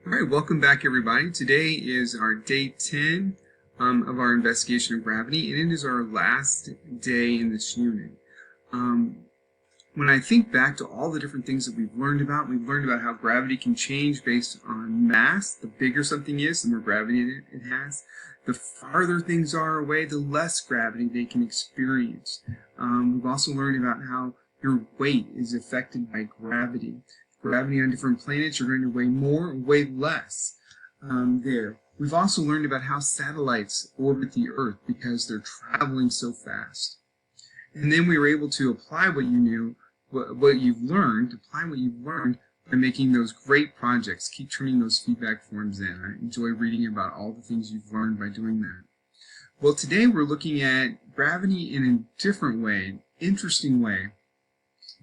All right, welcome back, everybody. Today is our day 10 of our investigation of gravity, and it is our last day in this unit. When I think back to all the different things that we've learned about how gravity can change based on mass. The bigger something is, the more gravity it has. The farther things are away, the less gravity they can experience. We've also learned about how your weight is affected by gravity. Gravity on different planets, you're going to weigh more or weigh less there. We've also learned about how satellites orbit the Earth because they're traveling so fast. And then we were able to apply what you've learned by making those great projects. Keep turning those feedback forms in. I enjoy reading about all the things you've learned by doing that. Well, today we're looking at gravity in a different way, interesting way.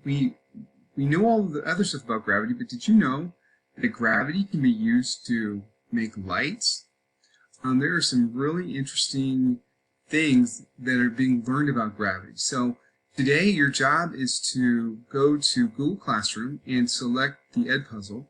We know all the other stuff about gravity, but did you know that gravity can be used to make lights? There are some really interesting things that are being learned about gravity. So today your job is to go to Google Classroom and select the Edpuzzle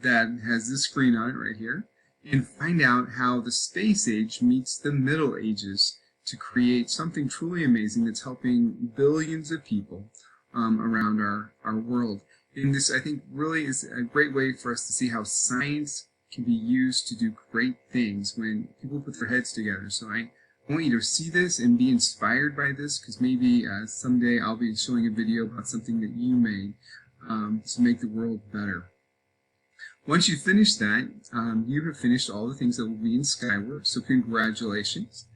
that has this screen on it right here, and find out how the space age meets the Middle Ages to create something truly amazing that's helping billions of people around our world. And this, I think, really is a great way for us to see how science can be used to do great things when people put their heads together. So I want you to see this and be inspired by this, because maybe someday I'll be showing a video about something that you made to make the world better. Once you finish that, you have finished all the things that will be in Skyward, so congratulations.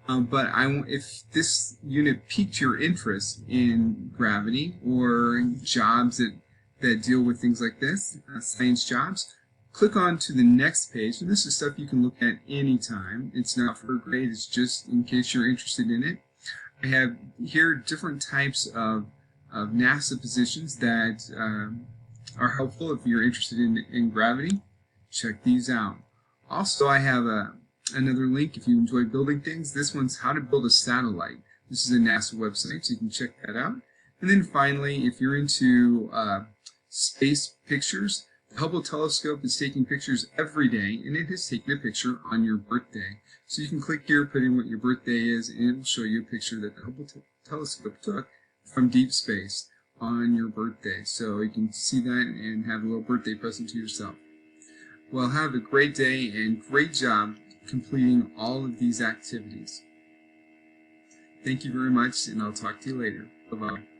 But if this unit piqued your interest in gravity or jobs that deal with things like this, science jobs, click on to the next page. And this is stuff you can look at anytime. It's not for a grade, it's just in case you're interested in it. I have here different types of NASA positions that are helpful if you're interested in gravity. Check these out. Also, I have another link if you enjoy building things. This one's how to build a satellite. This is a NASA website, so you can check that out. And then finally, if you're into space pictures, the Hubble telescope is taking pictures every day, and it has taken a picture on your birthday. So you can click here, put in what your birthday is, and it will show you a picture that the Hubble telescope took from deep space on your birthday. So you can see that and have a little birthday present to yourself. Well, have a great day and great job completing all of these activities. Thank you very much, and I'll talk to you later. Bye-bye.